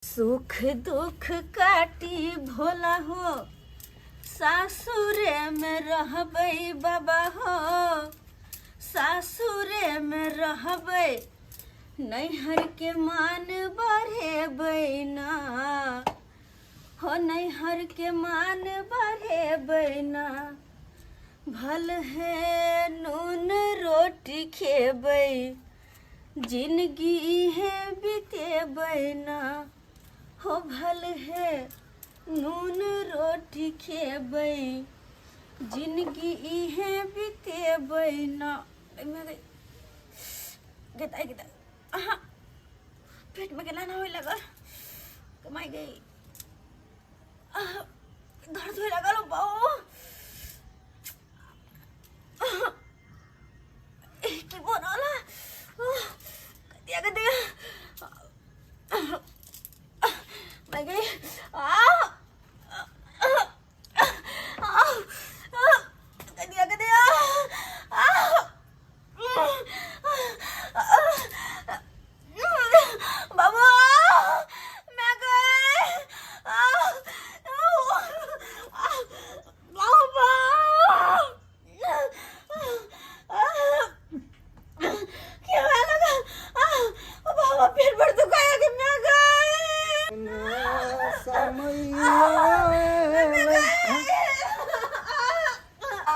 सुख दुख काटी भोला हो, सासुरे में रहबै बाबा हो, सासुरे में रहबै, नैहर के मान बढ़ेबै ना हो, नैहर के मान बढ़ेबै ना। भल है नून रोटी खेबै, जिंदगी है बितेबै ना हो। भल है नून रोटी खेबै, जिंदगी है बितेबै ना। पेट में गला ना हो लगा, कमाई गई, दर्द हो लगा लो बाओ की बोला कदिया कदिया मैं गई कदिया कदिया बाबू मैं गई क्या लगा बाबा पेट पर दुखाया कि मैं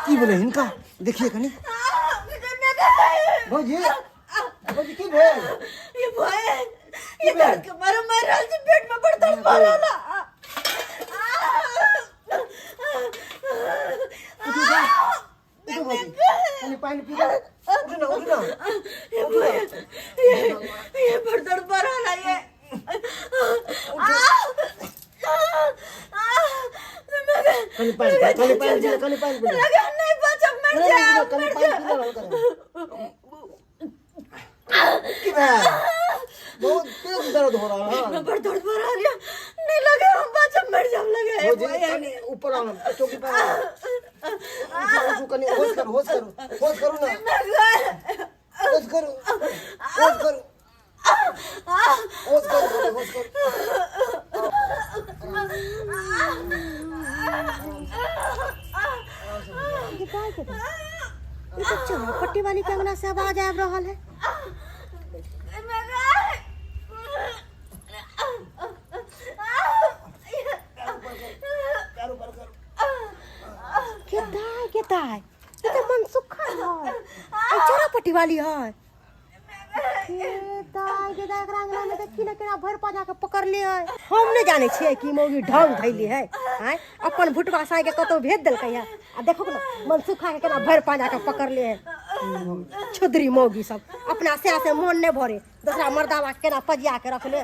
की बोले इनका देखिए कनी भौजी भौजी की भेल ये भाई ये दर्द के मारे मर रहा है, पेट में बड़ा दर्द हो रहा है। पानी पी लो, उठ ना ये बड़ा दर्द हो रहा है। कनी पानी पी लगा नहीं बचा मर जा कनी पानी पी लो की भेल बहुत तेज दर्द हो रहा है, बड़ा दर्द हो रहा है, नहीं लगे हम बचा मर जा लगे भौजी कनी ऊपर आओ ना चौकी पर उठ कनी होश करो ना होश करो ये तो चौपट्टी वाली कंगना से आवाज आ रहा है। क्या है ये तो मनसुखा है, चौरापट्टी वाली है। अंगना में देखी ना केना भर पाजा के पकड़ ले है। हम नहीं जाने छिए कि मौगी ढंग धैली है, हैं अपन भुटवा साई के कतो भेज देलकै है। आ देखो ना मनसुखा के केना भर पाजा के पकड़ ले है। छुदरी मौगी सब अपना से मन नहीं भरे, दूसरा मर्दावा केना पजिया के रख ले।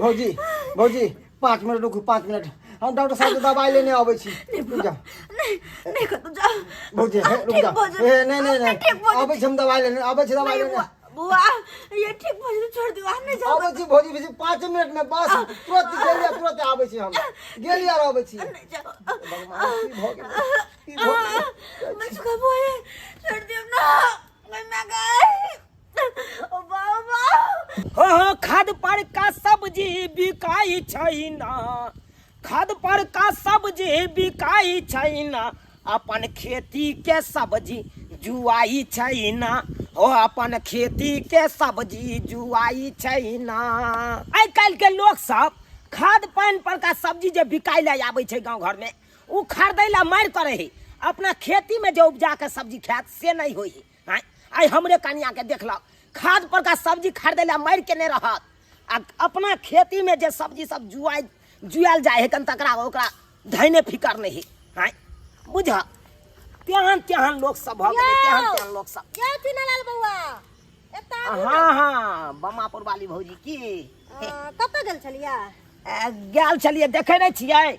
भौजी भौजी 5 मिनट रुकू 5 मिनट, हम डॉक्टर साहब से दवाई लेने आबै छी। रुक जा नहीं कर जा भौजी रुक जा, ए नहीं आबै छी हम दवाई लेने, आबै छी दवाई लेने। बुआ ये ठीक भोज छोड़ दो, हम नहीं आबै छी भौजी 5 मिनट में बस तुरंत गेलिया तुरंत आबै छी हम गेलिया आबै छी। भगवान की भोग मैं सुखा बोए छोड़ दियो ना, मैं गई ओ बाबा। हो खाद पर का सब्जी बिकाई छै ना, खाद पर का सब्जी बिकाई छै ना, अपन खेती के सब्जी जुआई छै ना हो, अपन खेती के सब्जी जुआई छै ना। आइ काल्हि के लोग सब खाद पानि पर का सब्जी जे बिकाई ले आबै छै गांव घर में, उ खरीदै ला मारि करे है, अपना खेती में जो उपजा के सब्जी खात से नहीं होई है। आई हमरे कनिया के देखलक खाद पर का सब्जी खरीदे ला मारि के नहीं रहत, आ अपना खेती में जे सब्जी सब जुआल जाए है तकरा ओकरा धैने फिकर नहीं है। बुझ तेहन लोग सब भ गेलै, तेहन लोग सब। क्या चुनालाल बउआ एता हाँ बमापुर वाली भौजी की कत गेल छलिया? गेल छलिए, देखे नहीं छियै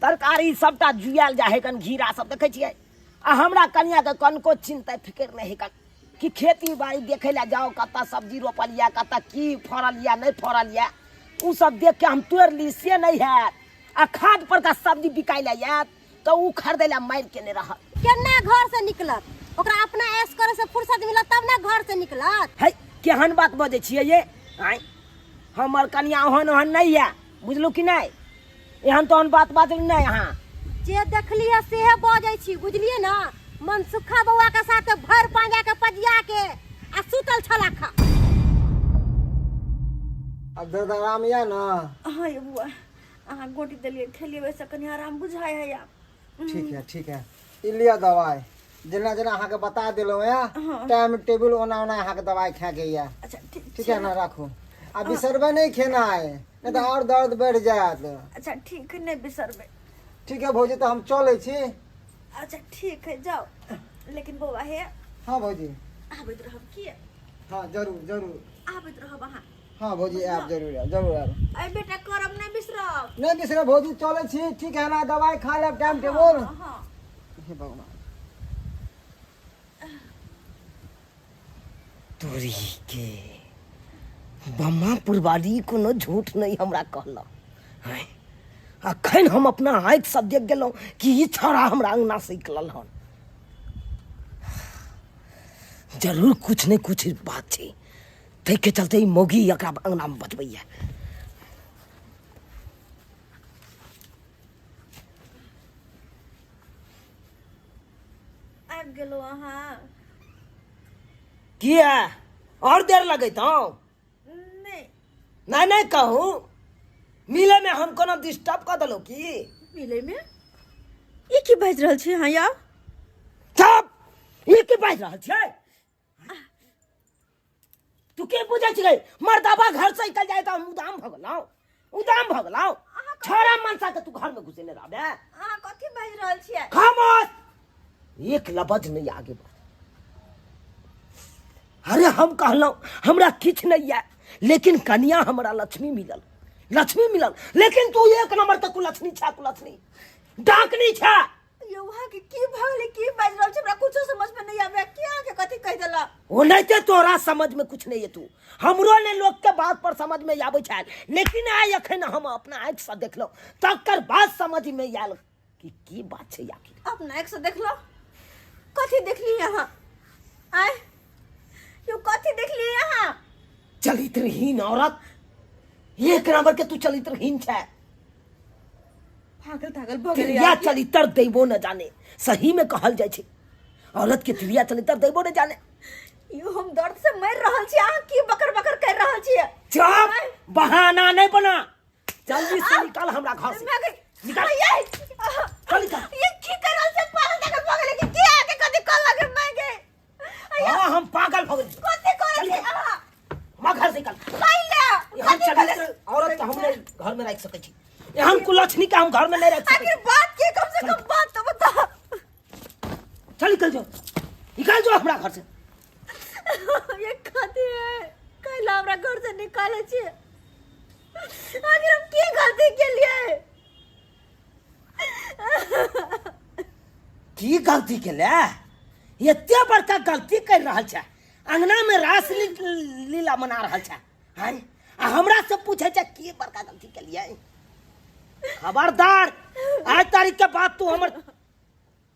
तरकारी सबटा जुआल जाए है कन, घीरा सब देखे छियै। आ हमरा कनिया के कनको चिंता फिक्र नहीं है कि खेती बाड़ी देखे ला जाओ, कत्ता सब्जी रोपल या, कत्ता की फरल या नहीं फरल या, उ सब देख के हम तोड़ ली से नहीं है। आ खाद पर का सब्जी बिकाई ला या तो उ खरीदे ला मार के नहीं रहत। केना घर से निकलत, ओकरा अपना ऐश करे से फुर्सत मिलत तब ना घर से निकलत। है केहन बात बजे छियै ये? आइ हमर कनिया ओहन ओहन नहीं है, बुझलू कि नहीं? एहन तोहन बात बाजल नहीं यहाँ। जे देखलिए सेहे बजै छी, बुझलिए ना? मनसुखा बउआ के साथ भर पांजा के पजिया के आ सुतल छला खा। अब दर्द आराम या ना? हाँ ये बुआ, अहाँ गोटी दलिए खेलिए वैसे कनी आराम बुझाए है या। ठीक है ई लिया दवाई, जेना जेना अहाँ के बता दिलो या टाइम टेबल ओना ओना अहाँ के दवाई खा के या। अच्छा ठीक है ना, रखो। अब बिसरबे नहीं खेना है, नहीं तो और दर्द बढ़ जात। अच्छा ठीक है, नहीं बिसरबे। ठीक है भौजी, तो हम चले छी। अच्छा ठीक है, जाओ। लेकिन बउआ है। हाँ भौजी। आबैत रहब की? हाँ जरूर आबैत रहब अहाँ। हाँ भौजी आप जरूर आब। अरे बेटा करब नहीं बिसरब। नहीं बिसरे भौजी, चले छी। ठीक है ना, दवाई खा लेब टाइम टेबल। हाँ। हे भगवान। तोरी के बम्मापुर वाली कोनो झूठ नहीं हमरा कहल। अखन हम अपना आँखि से देख गेलहुँ कि ई छौड़ा हमरा अंगना से निकलल हन। जरूर कुछ नहीं कुछ बात छै, तै के चलते ई मौगी एकरा अंगना में बचबैया। आबि गेलहुँ अहाँ। किया और देर लगैतौ? नहीं नहीं कहूँ मिले में हम कोनो डिस्टर्ब कर देलो की? मिले में ये की बाजि रहल छी अहाँ या? चुप! ये की बाजि रहल छै? तू के बुझै छै? मर्दाबा घर से निकल जाए तो हम उदाम भगलाऊ। छोरा मनसा के तू घर में घुसे नहीं रहबे। अहाँ कथी बाजि रहल छियै? खामोश! एक लफ्ज नहीं आगे बढ़। अरे हम कहलौं हमरा किछ नहीं है, लेकिन कन्या हमरा लक्ष्मी मिलल, लेकिन तू एक नंबर तक कुलछनी छा, डाकनी छा। यो वहाँ के की भगले की बाजि रहल छै? हमरा कुछो समझ में नहीं आवे। क्या के कथी कह देला? ओ नहीं ते तोरा समझ में कुछ नहीं है। तू हमरो ने लोग के बात पर समझ में आवे छै, लेकिन आइ अखन हम अपना आँख से देखलो तकर बाद समझ में आयल कि की बात छै आखिर। अपना आँख से देख लो। कथी देखली यहाँ? आय यो कथी देखली यहाँ? चरित्रहीन औरत, एक नंबर के तू चरित्रहीन छै। पागल पागल भगल त्रिया चरित्र देबो न जाने। सही में कहल जाय छै औरत के त्रिया चरित्र देबो न जाने। यो हम दर्द से मर रहल छी, अहाँ की बकर बकर कर रहल छी? चुप! बहाना नहीं बना, जल्दी से निकल हमरा घर से। निकल ये चल निकल। ये की कर रहल छै? पागल पागल भगल की की आके कथी कह लगे मैं गे? हां हम पागल भगल कथी करे छी अहाँ? हम घर से निकल। कैले हम चरित्र औरत हम नहीं घर में रख सकै छी। हम कुलछनी के हम घर में नहीं रख सकै। आखिर बात की? कम से कम बात तो बता। चल निकल जाओ हमरा घर से। ये कथी है? कैला हमरा घर से निकाले छी? आखिर हम की गलती के लिए? की गलती के ले? एते बड़का गलती कर रहल छै, अंगना में रास लीला मना रहल छै। हां आ हमरा से पूछे छै की बड़का गलती के लिए? खबरदार, आज तारीख के बाद तू हमर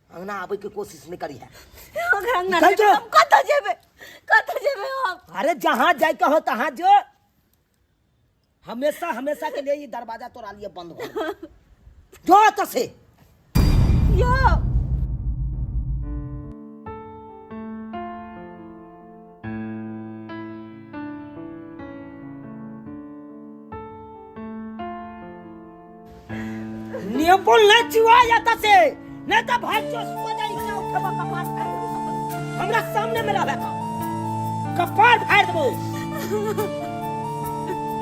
अंगना आवे के कोशिश नहीं करी है। अंगना निकल जो। हम कत जेबे हम? अरे जहां जाए के हो तहां जो। हमेशा के लिए ये दरवाजा तोरा लिए बंद हो। जो तो से यो नियपुल न चुआ जाता से, नहीं तो भाई जो सो जाई क्या उठबा कपार फाड़ देबो। हमरा सामने में रहबे कपार फाड़ देबो।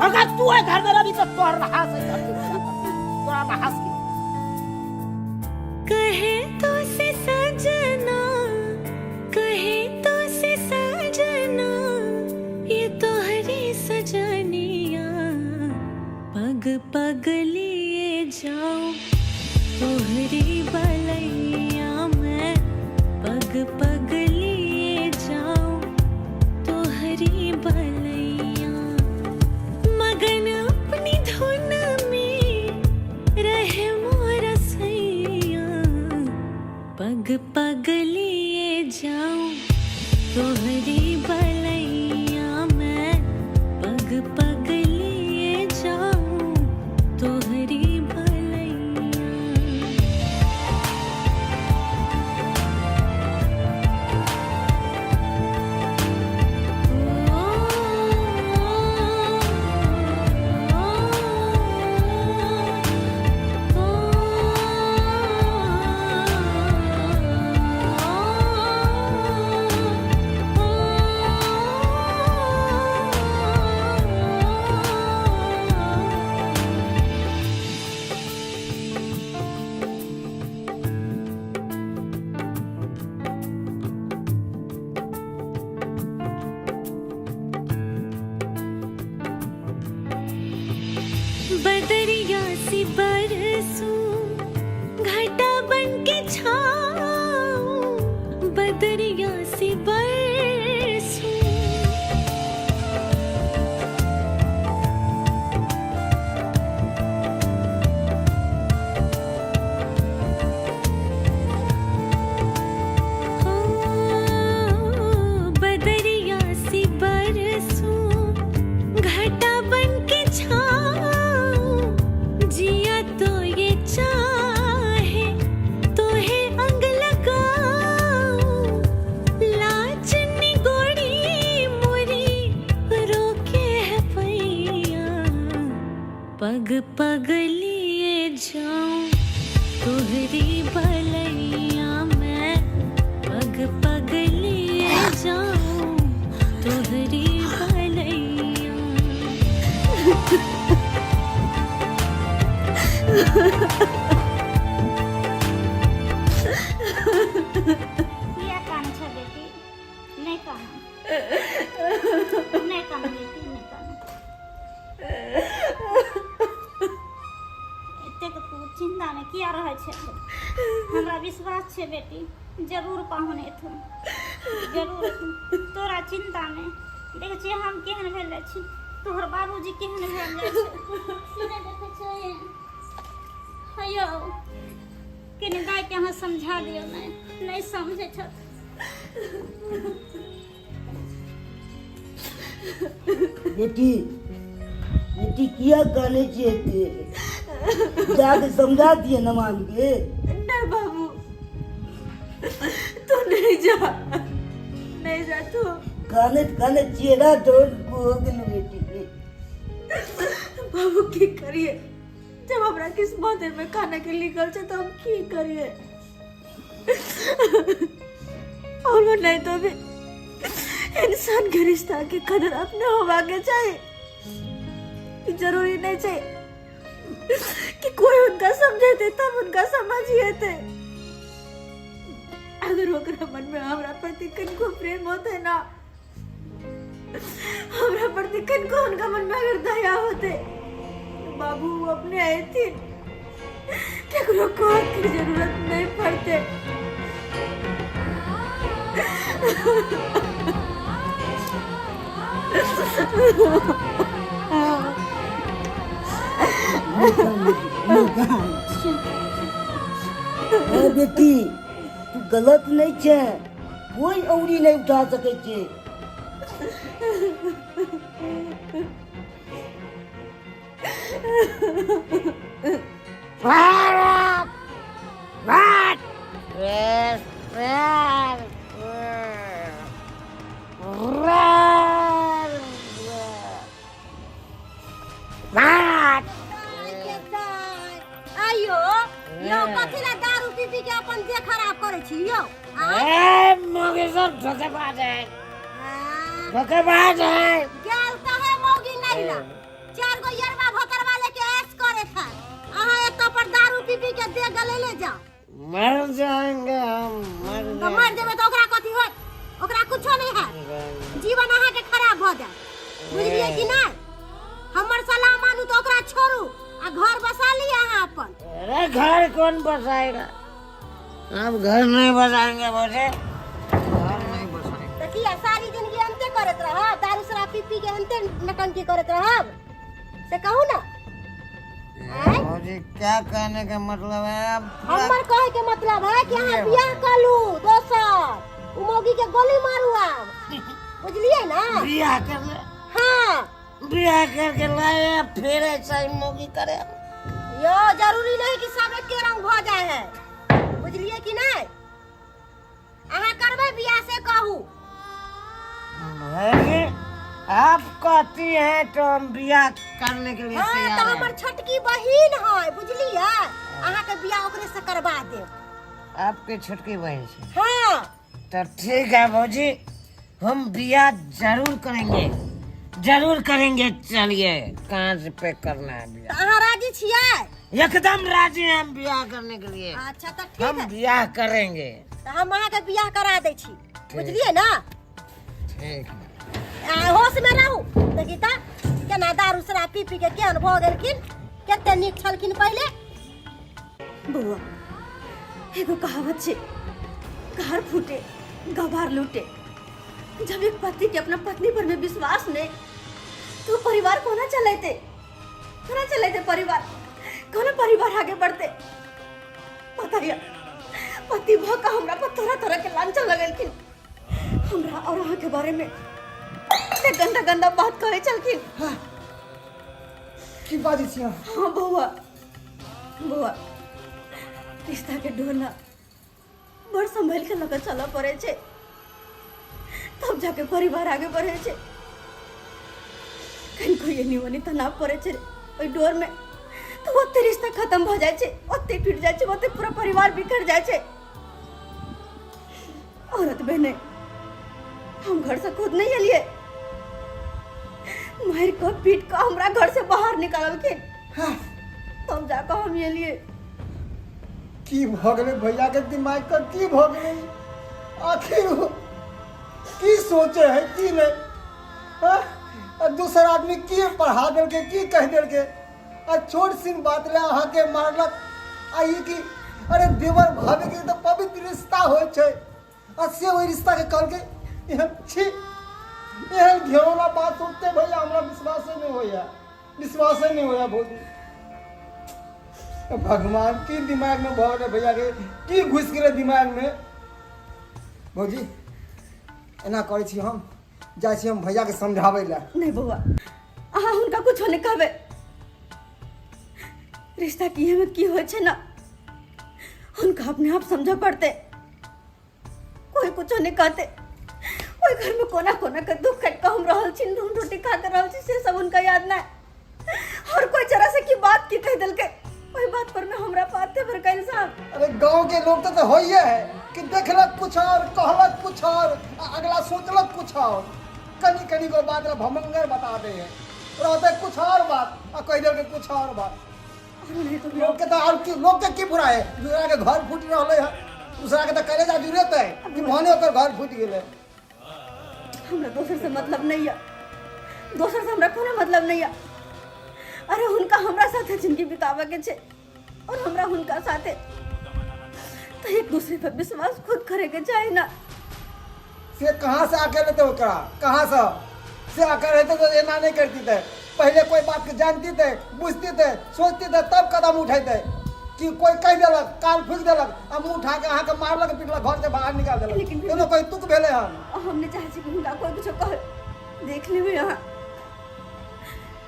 अगर तू है घर में रही तो तोर रहा से घर के तोरा रहा से। कहे तो से सजना, कहे तो से सजना, ये तोहरी सजनिया पग पग लिए जाऊं तोहरी बलैया में, पग पग लिए जाऊं तोहरी बलैया, मगन अपनी धुन में रहे मोर सैया, पग पग लिए जाऊं तोहरी बलैया में, पग पग लिए पग पग लिए जाऊं तोहरी भलैया मैं, पग पग लिए जाऊं तोहरी भलैया। किया कान छ बेटी, नहीं कान, नहीं कान बेटी, नहीं कान। एतेक तू चिंता में किया रहे छे? हमरा विश्वास छे बेटी, जरूर पाहुन एथुन, जरूर एथुन। तोरा चिंता में देख छी हम केहन भेल छी, तोहर बाबूजी केहन भेल छै। सुने देखे छै हयो केने दाय के अहाँ समझा दियो, नहीं समझे छ। बेटी बेटी किया कहने चाहिए जाके समझा दिए न मान के। नहीं बाबू, तू नहीं जा, नहीं जा तू। खाने चेहरा तोड़ हो गल बेटी के। बाबू की करिए, जब हमरा किस्मत में खाना के लिखल छै तो हम की करिए। और वो नहीं तो भी इंसान के रिश्ता के कदर अपने होवा के चाहिए। जरूरी नहीं चाहिए कि कोई उनका समझे थे तब उनका समझिए थे। अगर ओकरा मन में हमरा प्रति कनको प्रेम होते ना, हमरा प्रति कनको उनका मन में अगर दया होते, बाबू वो अपने आए थे, केकरो को की जरूरत नहीं पड़ते। बेटी तू गलत नहीं छे, कोई औरी नहीं उठा सके छे। आयो यो कथी ला दारू पी पी के अपन देह खराब करे छी यो? मौगी सब धोखेबाज है, धोखेबाज है। गेल कहे मौगी नहीं ला, चार गो यरवा भोकरवा लेके ऐश करे था। अहाँ एतो पर दारू पी पी के देह गले ले जा। मर जाएंगे हम, तो मर जेबे तो ओकरा कथी होत? ओकरा कुछो नहीं है, जीवन अहाँ के खराब भ जाए। बुझलिए कि नहीं? हमर सलाह मानू तो ओकरा छोड़ू आ घर बसा लिया अहाँ अपन। अरे घर कौन बसाएगा, अब घर नहीं बसाएंगे बोले। तो किया सारी जिंदगी अंते करत रह, दारू शराब पी पी के अंते नटंकी करत रहब? से कहू ना। मुझे क्या कहने का मतलब है? अब हमर कहे के मतलब है कि अहाँ बियाह कर लू दोसर, उ मौगी के गोली मारू आब। बुझलिए ना? बियाह कर ले, हाँ बियाह करके लाए फिर ऐसा ही मौगी करे। यो जरूरी नहीं कि सब एके रंग भ जाए है। बुझलिए कि नहीं? अहाँ करबै बियाह से कहू। अरे आप कहती हैं तो हम बियाह करने के लिए हाँ तो तैयार हमर हैं। छोटकी बहिन है, बुझलिए? अहाँ के बियाह ओकरे से करवा देब। आपकी छोटकी बहन से? हाँ तो ठीक है भौजी, हम बियाह जरूर करेंगे, जरूर करेंगे। चलिए कहाँ से पे करना है तो बियाह? अहाँ राजी छियै? एकदम राजी हैं हम बियाह करने के लिए। अच्छा तो ठीक हम है, बियाह करेंगे। तो हम अहाँ के बियाह करा दै छी। बुझलिए ना? ठीक है। होश में रहू। देखी ता केना दारू शराब पी पी के केहन भ गेलखिन, कते नीक छलखिन पहले। बउआ एगो कहावत छै, घर फूटे गवार लूटे। जब एक पति के अपना पत्नी पर में विश्वास नहीं, तो परिवार कोना चलाते, कोना चलाते परिवार, कोना परिवार आगे बढ़ते। पता है पति भका हमरा पर तरह तरह के लांछन लगलखिन, हमरा और अहाँ के बारे में गंदा गंदा बात करे चलखिन। की बाजी छी? हाँ बउआ, बउआ रिश्ता के ढोला बड़ संभल के लगे चला पड़े छे, तब जाके परिवार आगे बढ़े छे। कहीं कोई निमनी तनाव पड़े छे, ओई डोर में तो ओते रिश्ता खत्म भ जाए छे, ओते टूट जाए छे, ओते पूरा परिवार बिखर जाए छे। औरत बहने हम घर से खुद नहीं एलिए, मार को पीट को हमरा घर से बाहर निकाललखिन, तब जाकर हम एलिए। की भ गेलै भैया के दिमाग का, की भ गेलै आखिर वो की सोचे है की नहीं, हाँ? दूसरा आदमी की पढ़ा देल के, की कह देल के, छोट सीन बात ले अहाँ के मारलक। आई कि अरे देवर भाभी के तो पवित्र रिश्ता होय छै, से ओई रिश्ता के कल के एहन छी, एहन घेरौला बात सोचते भैया हमरा विश्वास नहीं होया, विश्वास नहीं होया भौजी। भगवान की दिमाग में भऽ गेलै भैया के, की घुस गेलै दिमाग में। भौजी एना करै छी, हम जाइ छी हम भैया के समझाबै ला। नहीं बउआ, अहाँ हुनका कुछ नहीं कहबे। रिश्ता किए में की होय छै ना, हुनका अपने आप समझ पड़ते। कोई कुछ नहीं कहते, कोई घर में कोना कोना के दुख कट के हम रहल छी, नून रोटी खा के रहल छी, से सब उनका याद ना। और कोई जरा से की बात की कह दिल के, कोई बात पर में हमरा पाते भर कैल साहब। अरे गांव के लोग तो होइए है कि देखलक कुछ और, कहलक कुछ और, अगला सोचलक कुछ और, कनी कनी को बात भमंगर बता दे है, रहते कुछ और बात और कह दे के कुछ और बात। लोग के तो और की, लोग के की बुरा है, दूसरा के घर फूट रहले है, दूसरा के तो करे जा जरूरत है कि मोहने ओकर घर फूट गेले। हमरा दोसर से मतलब नहीं है, दोसर से हमरा कोनो मतलब नहीं है। अरे हुनका हमरा साथे जिंदगी बितावे के छे, और हमरा हुनका साथे तो एक दूसरे पर विश्वास खुद करे के चाहे ना। से कहाँ से आके रहते ओकरा, कहाँ से आकर रहते तो एना नहीं करती थे। पहले कोई बात के जानती थे, बुझती थे, सोचती थे, तब कदम उठाते कि कोई कह दिलक, कान फूक दिलक, अब मुंह उठा के अहाँ के मारलक, पिटलक, घर से बाहर निकाल दिलक। लेकिन एनो कोई तुक भेले हम। हमने चाहे कि हुनका कोई कुछ कह देख लेबे, यहाँ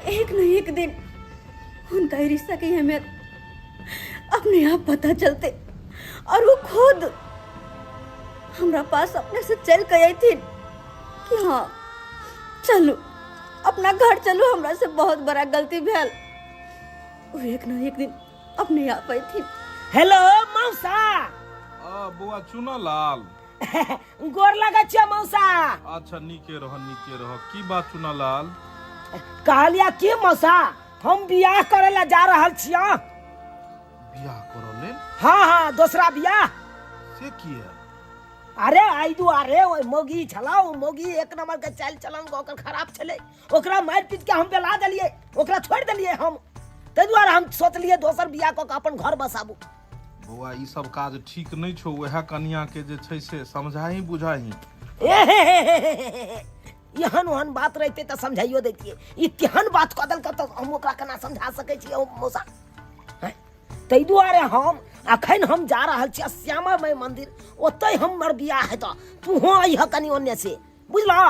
एक न एक दिन उनका रिश्ता की अहमियत अपने आप पता चलते, और वो खुद हमरा पास अपने से चल के आई थी कि हाँ चलो अपना घर चलो, हमरा से बहुत बड़ा गलती भेल। वो एक न एक दिन अपने आप आई थी। हेलो मौसा। बुआ चुना लाल। गोर लगा छिया मौसा। अच्छा नीके रह, की बात चुना लाल? कहलिया की मौसा, हम बियाह करे ला जा रहल छिया। बियाह करो ले? हाँ दूसरा बियाह। से की है? अरे आई दुआरे ओए मोगी छलाओ, मोगी एक नंबर के चाल चलन ओकर खराब चले, ओकरा मार पीट के हम बेला देलिए, ओकरा छोड़ देलिए हम। ते दुआरे हम सोचलिए दोसर बियाह क के अपन घर बसाबू। बउआ ई सब काज ठीक नहीं छौ, वह कन्या के जे छै से समझाही बुझाही। यहन वहन बात रहते तो समझाइयो देतिए, ई तेहन बात कदल के तो हम ओकरा केना समझा सकै छी मौसा। तै दुआरे हम अखन हम जा रहल छी श्यामा माई मंदिर, ओतै हमर बियाह हेतौ, तू हो अइह कनी ओन्ने से, बुझला?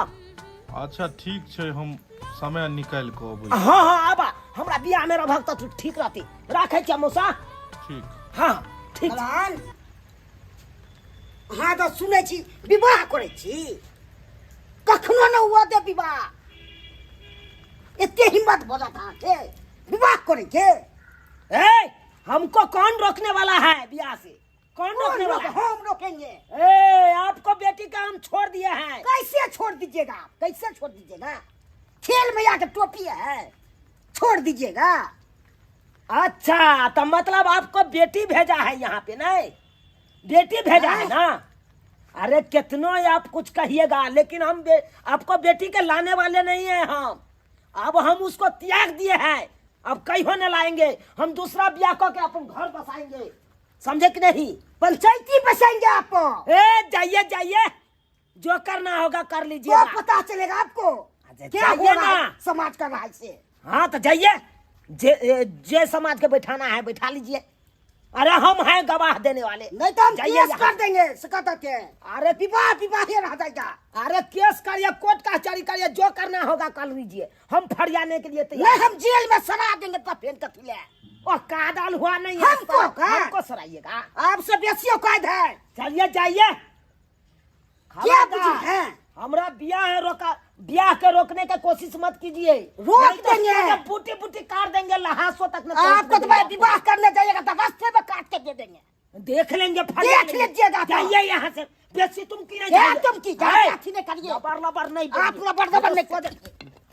अच्छा ठीक छै, हम समय निकाल के अबै। हाँ आबा, हमरा बियाह में रहब त तू ठीक रहती। राखै छी मौसा। ठीक। हाँ ठीक। हाँ तो सुनै छी विवाह करै छी, कखनो न हुआ दे विवाह, एते हिम्मत भ जात अहाँके विवाह करे के? ए हमको कौन रोकने वाला है बियाह से? कौन रोकने वाला? हम रोकेंगे। ए आपको बेटी का हम छोड़ दिए हैं। कैसे छोड़ दीजिएगा, कैसे छोड़ दीजिएगा? खेल में आके टोपी है, छोड़ दीजिएगा। अच्छा तो मतलब आपको बेटी भेजा है यहाँ पे? नहीं बेटी भेजा है ना? अरे कितनो आप कुछ कहिएगा, लेकिन हम आपको बेटी के लाने वाले नहीं है हम। अब हम उसको त्याग दिए हैं, अब कहीं न लाएंगे, हम दूसरा ब्याह करके अपन घर बसाएंगे, समझे कि नहीं? पंचायती बसाएंगे आप। जाइए जाइए, जो करना होगा कर लीजिए, तो पता चलेगा आपको क्या हो रहा है समाज का राज से। हाँ तो जाइए, जे समाज के बैठाना है बैठा लीजिए। अरे हम हैं गवाह देने वाले, नहीं तो हम केस कर देंगे सकता के। अरे विवाह ही रह जाएगा। अरे केस करिए, कोर्ट कचहरी करिए, जो करना होगा कर लीजिए, हम फरियाने के लिए तैयार। नहीं हम जेल में सरा देंगे तब फिर कथिले। और कादाल हुआ नहीं है, हमको सराइएगा, आपसे बेसी औकात है। चलिए जाइए। क्या बुझे हैं? हमरा ब्याह के रोकने की कोशिश मत कीजिए, रोक देंगे, बूटी बूटी काट देंगे, लहासों तक न आपको तो मैं विवाह करने जाइएगा तो रास्ते में काट के दे देंगे। देख लेंगे, देख लीजिएगा। जाइए यहाँ से, बेसी तुम की नहीं क्या तुम की जाती नहीं करिए, लबर लबर नहीं, आप लबर लबर नहीं कर।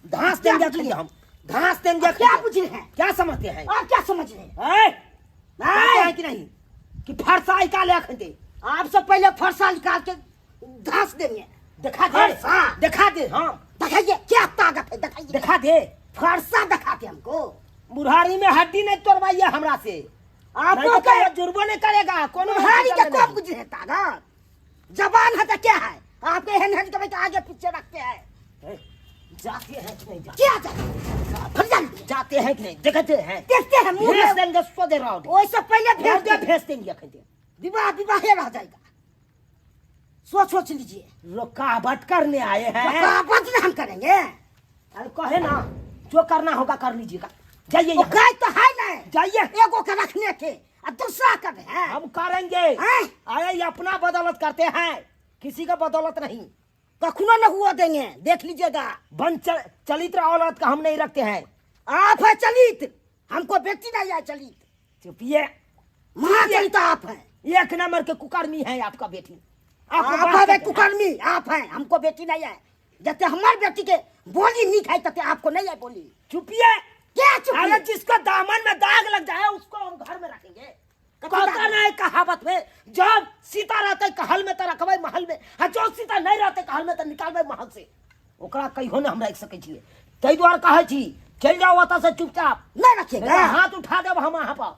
घास देंगे खाएंगे हम, घास देंगे। क्या बुझे हैं, क्या समझते हैं? आप क्या समझ रहे हैं? समझते हैं कि नहीं कि फरसा निकाले खंडे? आपसे पहले फरसा निकाल के घास देंगे। दिखा दे, फरसा दिखा दे। हाँ दिखाइए, क्या ताकत है दिखाइए। दिखा दे, फरसा दिखाते हमको। बुढ़ारी में हड्डी नहीं तोड़वाइए हमरा से, आपको क्या जुर्मो नहीं करेगा कौन? बुढ़ारी के कौन बुझे है ताकत? जबान है तो क्या है, आपके हेन के आगे पीछे रखते हैं। जाते हैं कि नहीं जाते? क्या जाते? जाते हैं कि नहीं? देखते हैं, देखते हैं मुंह भेज में। देंगे सो दे रहा वैसे पहले भेज दे, भेज देंगे खंडे। विवाह विवाह रह जाएगा। सोच लीजिए, रुकावट करने आए हैं। रुकावट नहीं हम करेंगे। अरे कहे ना, जो करना होगा कर लीजिएगा। जाइए वो यहाँ। गाय तो है नहीं, जाइए, एगो के रखने के और दूसरा कर रहे हैं। हम करेंगे। हैं? अरे ये अपना बदौलत करते हैं, किसी का बदौलत नहीं। कखनो न हुआ देंगे, देख लीजिएगा। बन चलित्र औरत का हम नहीं रखते हैं। आप है चलित, हमको बेटी नहीं है चलित। चुपिए, महाचलित आप हैं। एक नंबर के कुकर्मी है आपका बेटी। आप है कुकर्मी, आप हैं, हमको बेटी नहीं है। जैसे हमारी बेटी के बोली नहीं खाई तते आपको नहीं है बोली। चुपिए, क्या चुप? अरे जिसका दामन में दाग लग जाए उसको हम घर में रखेंगे। कहता नहीं कहावत में, जब सीता रहते कहल में तो रखबे महल में, हाँ जो सीता नहीं रहते कहल में तो निकालबे महल से। ओकरा कहियो ने हम रख सके छिए, तै द्वारा कहे छी चल जाओ ओता से चुपचाप। नहीं रखिएगा, हाथ उठा देब हम वहां पर।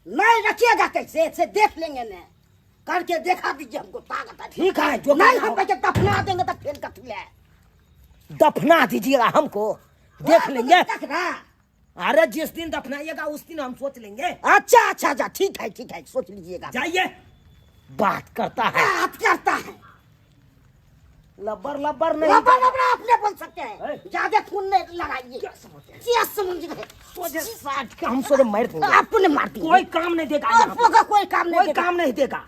नहीं रखिएगा कैसे? से देख लेंगे न, करके देखा दीजिए हमको ताकत है। ठीक है, जो नहीं करना हम होगा। के दफना देंगे तो फेल कट ले। दफना दीजिएगा हमको, देख लेंगे। देख रहा। अरे जिस दिन दफनाइएगा उस दिन हम सोच लेंगे। अच्छा अच्छा अच्छा, ठीक है सोच लीजिएगा। जाइए, बात करता है, बात करता है। लबर लबर नहीं। लबा लबा अपने बोल सकते है। हैं, ज्यादा खून नहीं लगाइए। क्या समझते हैं? क्या समझ रहे? सोचे साठ के हम सोचे मार देंगे। आपने मार दिया। कोई काम नहीं देगा यहाँ आपको पर। का कोई काम नहीं कोई देगा। काम नहीं देगा,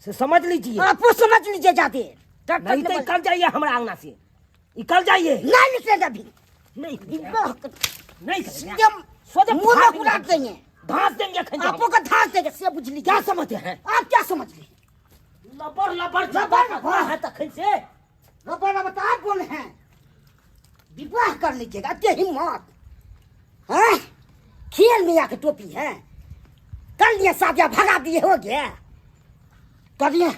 से समझ लीजिए। आपको समझ लीजिए जाते। नहीं तो निकल जाइए हमारे आंगना से, निकल जाइए। नहीं निकलेगा भी। नहीं विवाह कर- नहीं करेंगे। जब सोचे मुंह में फाड़ उड़ाट देंगे, घास देंगे खंजा। आपको का धास देंगे। से बुझ लीजिए। क्या समझते हैं? आप क्या समझ ली? लबर लबर लबर लबर है तखन से। लबा लबा तो आप बोले हैं, विवाह कर लीजिएगा। क्या हिम्मत है? खेल में आके टोपी है, कर लिए शादियां, भगा दिए, हो गया। करिए,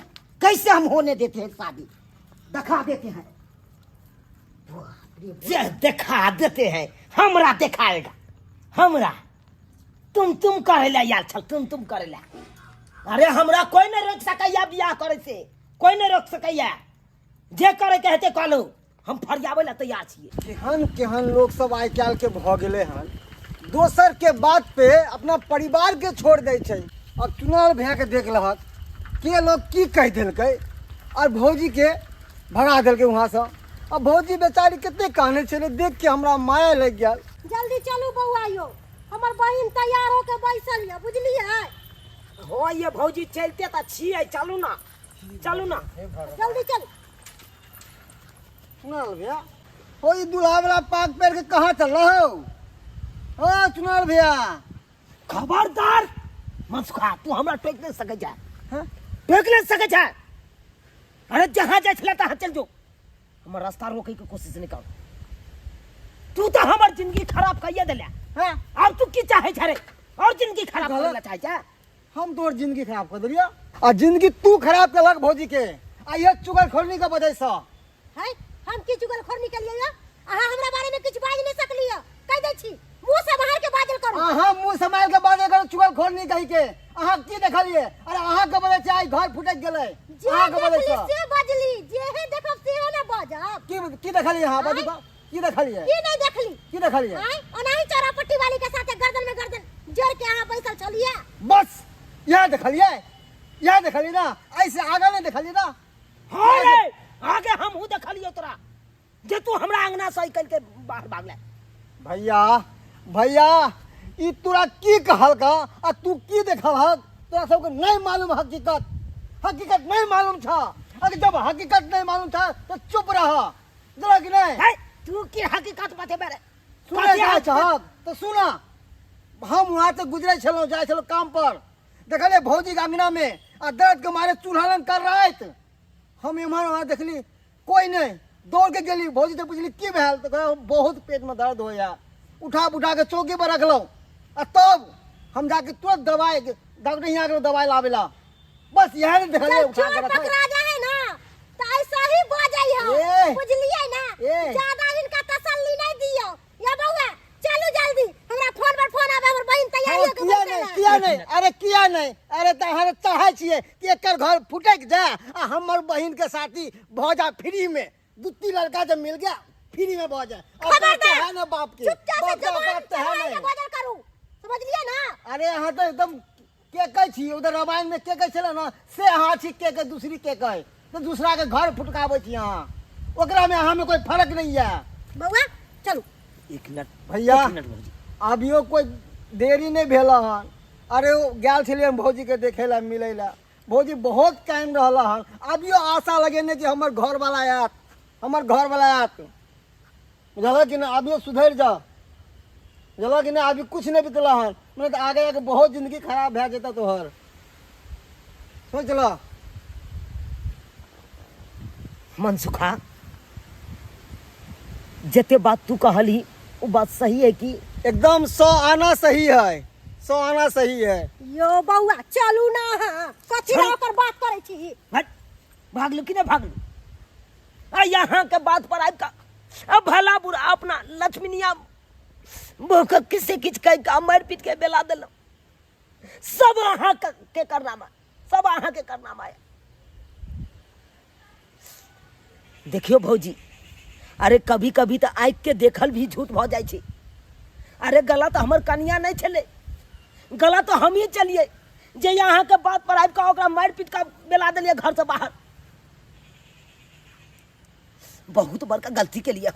कैसे हम होने देते हैं शादी? दिखा देते हैं। जे दिखा देते हैं, हमरा दिखाएगा हमरा। तुम करेला यार, छल तुम करेला। अरे हमरा कोई नहीं रोक सकैया बियाह करे से, कोई नहीं रोक सकैया। जे करे कहते कहलो, हम फरियावे ला तैयार छिए। केहन केहन लोग सब आइ काल्हि के भऽ गेले हन, दोसर के बात पे अपना परिवार के छोड़ दै छै। अब चुनाव भए के देख लहक के लोग की कहि देलकै और भौजी के भगा देलकै वहाँ से। अब भौजी बेचारी कते काने छलै, देख के हमरा माया लग गया। जल्दी चलू बउआ यो, हमर बहिन तैयार होके बैसल है, बुझलिए? हो ये भौजी चलते तो छिए, चलू ना चलू ना। जल्दी चल। चुनाव भैया हो, ई दूल्हा वाला पाक पैर के कहाँ चल रहा हो? ओ चुनाव भैया, खबरदार मसुखा, तू हमरा टोक नहीं सके जा, हाँ? टोक नहीं सके जा। अरे जहाँ जाए छला तहाँ चल जो, हमर रास्ता रोके के कोशिश नहीं कर। तू तो हमर जिंदगी खराब कइए देला। हाँ? अब तू की चाहे छरे और जिंदगी खराब गलत। करना चाहे जा? हम तोर जिंदगी खराब कर दिलिया और जिंदगी तू खराब करलक भौजी के। आ ये चुगल खोलनी के वजह से है हम की चुगलखोर निकल लिया। अहाँ हमरा बारे में कुछ बाज नहीं सकलिए, कह दै छी। मुंह से बाहर के बाजल करू। अहाँ मुंह समाल के बात करो, चुगल खोलनी कही के। अहाँ की देखलिए? अरे अहाँ के वजह से आई घर फुटक गेलै। जे अहाँ के वजह देखली से से बजली, जे है देखब से ना बजब। की देखलिए? अहाँ बाजू तो की देखलिए? की नहीं देखली? की देखलिए? हैं ओनाही चौरापट्टी वाली के साथे गर्दन में गर्दन जोड़ के अहाँ बैसल छलिए। बस यह देखलिए, यह देखलिए ना, ऐसे आगे नहीं देखलिए ना। हाँ रे, आगे हम हूँ देखलियो तोरा, जे तू हमरा अंगना से निकल के बाहर भागले। भैया भैया ई तोरा की कहल का आ तू की देखल हक? तोरा सबके नहीं मालूम हकीकत, हकीकत नहीं मालूम था। अगर जब हकीकत नहीं मालूम था तो चुप रहा जरा कि नहीं। है तू की हकीकत बातें मेरे सुने चाहे चाहत तो सुना। हम वहाँ से गुजरे छलहुँ जाइ छलहुँ काम पर, देखलिए भौजी अंगना में आ दर्द के मारे चूल्हालन कर रहे थे। हम एम्हर वहाँ देखली कोई नहीं, दौड़ के गेली भौजी से पूछली की भेल, तो कहे बहुत पेट में दर्द हो या। उठा के चौकी पर रखलहुँ आ तब हम जाके तुरंत दवाई डॉक्टर यहाँ के दवाई लावेला। बस यह नहीं देखलिए उठा के रखा। पकड़ा जाए ना तो ऐसा ही बजाई हो, बुझलिए ना, ज्यादा इनका तसल्ली नहीं दियो। या बउआ चलो जल्दी, हमरा फोन पर फोन आवे, हमर बहिन तैयारी हो के किया नहीं, अरे किया नहीं, अरे तहरे चाहे छिए कि एकर घर फुटे के जाए आ हमर बहिन के साथी भ जा फ्री में। दुत्ती लड़का जब मिल गया फ्री में भ जाए। खबरदार है ना बाप के, चुपचाप से बाप जवान का है नहीं। बदल करू, समझलिए ना। अरे यहाँ तो एकदम के कह छी, उधर रामायण में के कह छले ना से अहाँ छी के दूसरी के कह, तो दूसरा के घर फुटकावे छी अहाँ, ओकरा में अहाँ में कोई फर्क नहीं है। बउआ चलू। एक मिनट भैया भौजी, अभियो कोई देरी नहीं भेला हन। अरे वो गेल छलिए भौजी के देखे ला मिले ला, भौजी बहुत टाइम रहला हन। अभियो आशा लगेने कि हमर घर वाला आयत, हमर घर वाला आयत, बुझल कि ना। अभियो सुधर जा, बुझल कि ना। अभी कुछ नहीं बितला हन, मैंने तो आगे आगे बहुत जिंदगी खराब भै जेता तोहर, सोच ला। मनसुखा जते बात तू कहली वो बात सही है कि एकदम 100 आना सही है, 100 आना सही है। यो बउआ चलू ना, कथी ला ओकर बात करै छी। हट, भागलू कि नहीं भागलू? आ यहाँ के बात पर आब का अब भला बुरा अपना लक्ष्मीनिया बहु किसे किछ कह मार पीट के बेला दिल। सब अहाँ के करनामा, सब अहाँ के करनामा है। देखियो भौजी, अरे कभी कभी तो आँख के देखल भी झूठ भ जाए छै। अरे गलत हमर कनिया नहीं छले, गलत तो हम ही चलिए जे यहाँ के बात पर आबि के मार पीट का बेला दिलिए घर से बाहर। बहुत बड़का गलती के लिए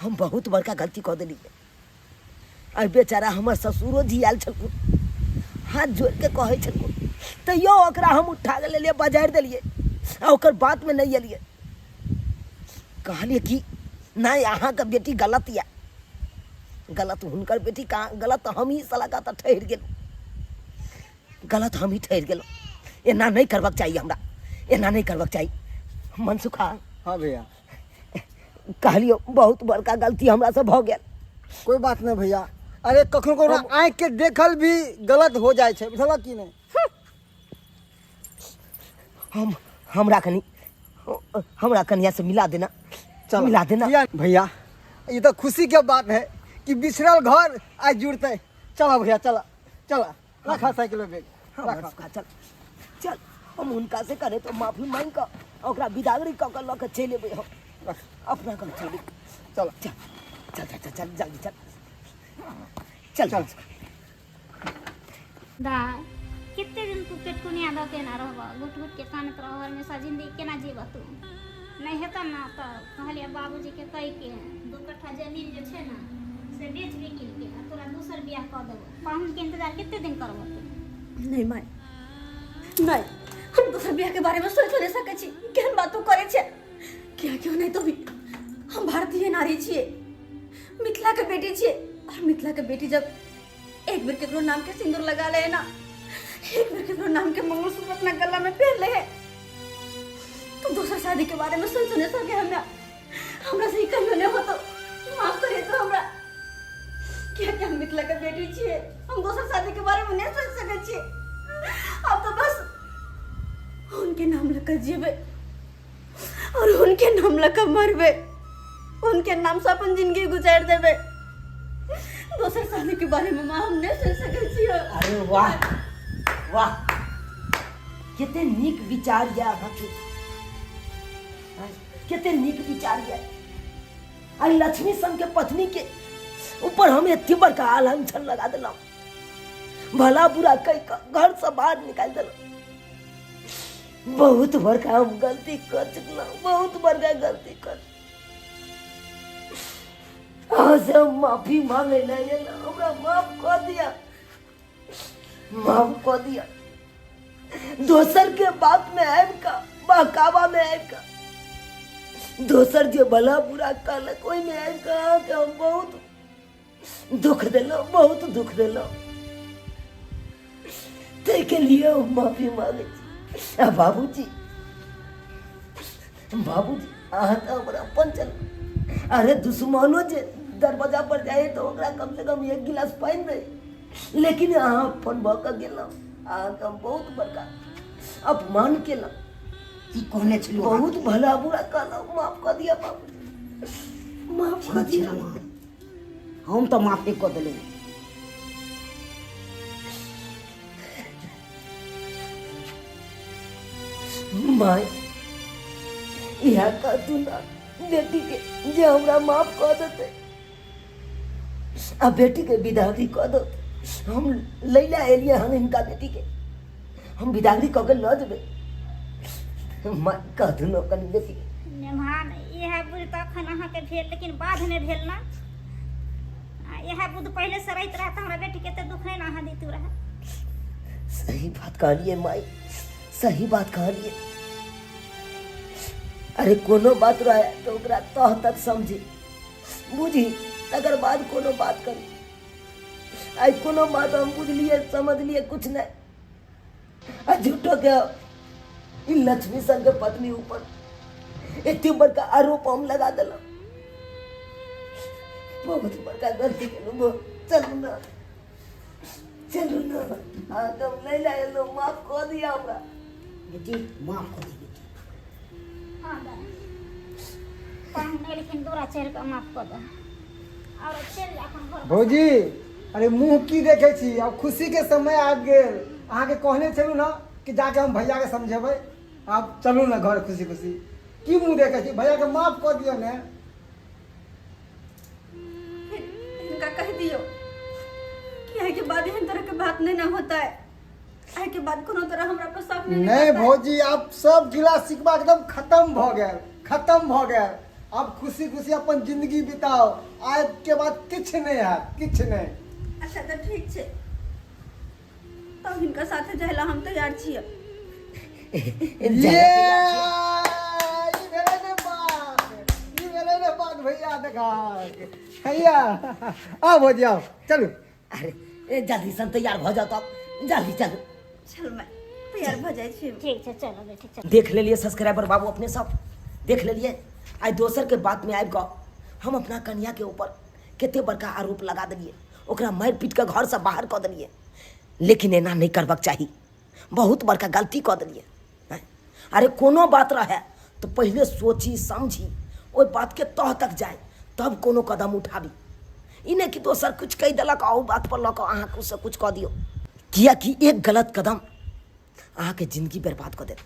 हम बहुत बड़का गलती कह दिलिए। अरे बेचारा हमर ससुरो जी आयल छलखुन, हाथ जोड़ के कहे छलखुन, तैयो ओकरा हम उठा के लेलिए, बजारि देलिए आ ओकर बात में नहीं एलिए। कहलिए कि नहीं अहाँ के बेटी गलत या, गलत हुनकर बेटी कहाँ गलत, तो हम ही सलाह का ठहर गेल, गलत हम ही ठहर गेल। एना नहीं करबाक चाहिए हमरा, एना नहीं करबाक चाहिए। मनसुखा हाँ भैया, कहलियो बहुत बड़का गलती हमरा से भ गेल। कोई बात नहीं भैया। अरे कखनो कखनो आँख के देखल भी गलत हो जाए छै, बुझल कि नहीं। हमरा कनिया से मिला देना, मिला देना भैया। ये तो खुशी के बात है कि बिछड़ल घर आज जुड़ते। चला भैया, चला चला, रखा साइकिल में बैग, रखा। चल चल, हम उनका से करे तो माफी मांग का ओकरा बिदागरी क के लके चल एबै हम अपना घर चल। चल चल चल चल चल जल्दी चल चल चल। दा कितने दिन तू पेट कुनिया द के ना रहबा, गुट गुट के कानत रह, हमेशा जिंदगी केना जीबा तू। नहीं हेता ना तो कहलिए बाबूजी के कह के 2 कट्ठा जमीन जे छे ना से बेच बिकिल के आ तोरा दूसर बियाह क देबो। पाहुन के इंतजार कितने दिन करबो तू? नहीं माय, नहीं, हम दूसर बियाह के बारे में सोच नहीं सकै छी। केहन बात तू करे छे? क्या क्यों नहीं तो भी हम भारतीय नारी छिए, मिथिला के बेटी छिए। और मिथिला के बेटी जब एक बेर केकरो नाम के सिंदूर लगा ले ना, एक बेर केकरो नाम के मंगलसूत्र अपना गला में पहन ले, तो दूसर शादी के बारे में सोच नहीं सके। हमरा से कहियो नहीं हो तो माफ करे तो हमरा। क्या क्या मिथिला के बेटी छिए, हम दूसर शादी के बारे में नहीं सोच सके छिए। अब तो बस उनके नाम लेकर जीवे और उनके नाम लेकर मरबे, उनके नाम से अपन जिंदगी गुजार देवे। दूसर शादी के बारे में मां हम नहीं सोच सके छिए। अरे वाह वाह, कितने नीक विचार या अहाँके, कितने नीक विचार या। आई लक्ष्मी सन के पत्नी के ऊपर हम एते बड़का आलम छन लगा दिला, भला बुरा कह घर से बाहर निकाल दिला। बहुत बड़का हम गलती कर चुकला, बहुत बड़का गलती कर। आज हम माफी मांगे नहीं ना, हमरा माफ कर दिया, माफ कर दिया। दोसर के बात में आब का, बहकावा में आब का, दोसर जो भला बुरा कहलक ओहि में आब का हम बहुत दुख दिलो, बहुत दुख दिलो। ते के लिए हम माफी मांगे छी। आ बाबूजी, बाबूजी अहाँ तो हमरा अपन चल। अरे दुश्मनो जे दरवाजा पर जाए तो ओकरा कम से कम एक गिलास पानी दे, लेकिन अहाँ अपन भऽ कऽ गेलहुँ। अहाँके हम बहुत बड़का अपमान केलहुँ। की कहने छलू? बहुत भला बुरा कहलहुँ। माफ कऽ दिया बाबूजी, माफ कऽ दिया। हम तो माफी कऽ देलू। माय इहा कहतू ना बेटी के जे हमरा माफ कऽ देते, आ बेटी के विदागरी कऽ दो। हम लैला एलिए हन हिनका बेटी के, हम विदागरी कऽ के लऽ जेबै। माय कहतू ना कनि बेटी के। मेहमान इएह बुद्धि तखन अहाँके भेल, लेकिन बाद नहि भेल ना। इएह बुद्धि पहिले से रहित रहे तऽ हमरा बेटी के दुख नहि ना अहाँ दैतू रहे। सही बात कहलिए माई, सही बात कहलिए। अरे कोनो बात रहे तो ओकरा तह तक समझी बुझी, तकर बाद कोनो बात करी। आई कोनो बात हम बुझलिए समझलिए कुछ नहीं। आ झूठो के ई लक्ष्मी सन के पत्नी ऊपर एते बड़का आरोप हम लगा दिलहुँ। बहुत बड़का गलती केलहुँ। चलू ना, चलू ना, हाँ तुम ले लाए लो, माफ कर दिया हमरा। बेटी माफ कर दी बेटी। हाँ दा कहूँ नहीं, लेकिन दूरा चढ़ के माफ कर दे और चल जा अपन घर। भौजी अरे मुँह की देखे छी, अब खुशी के समय आबि गेल। अहाँके कहने छलू ना कि जाके हम भैया के समझेबै। आप चलू ना घर खुशी खुशी। की मुँह देखे छी, भैया के माफ कर दियो ने। इनका कह दियो कि आगे के बाद एहन तरह के बात नहीं ना होता है। आगे के बाद कोनो तरह हमरा पर शक नहीं नहीं भौजी, आप सब गिला शिकवा एकदम खत्म भ गेल, खत्म भ गेल। अब खुशी खुशी अपन जिंदगी बिताओ। आज के बाद किछ नहीं है, किछ नहीं। अच्छा तो ठीक छे, तब इनका साथे जाइला हम तैयार छियै। ये भेलै ने बात, ई भेलै ने बात भैया देखा। भैया आओ भौजी आओ, चलू। अरे जल्दी सन तैयार भऽ जाओ, तब जल्दी चलू। चल मैं तैयार भ जाय छी। ठीक है चलो बेटी चलो। देख लेलिए सब्सक्राइबर बाबू अपने सब देख लेलिए। आई दोसर के बात में आबि कऽ हम अपना कन्या के ऊपर कते बड़का आरोप लगा देलिए, ओकरा मारि पीट के घर से बाहर कऽ देलिए। लेकिन एना नहीं करबाक चाही, बहुत बड़का गलती कऽ देलिए। अरे कोनो बात रहे तो पहले सोची समझी, ओहि बात के तह तक जाए तब कोनो कदम उठाबी। ई नहीं कि दोसर कुछ कहि देलक आ ओ बात पर लऽ कऽ अहाँ कुछ कुछ कऽ दियौ, कियाकि एक गलत कदम अहाँ के जिंदगी बर्बाद कऽ देत।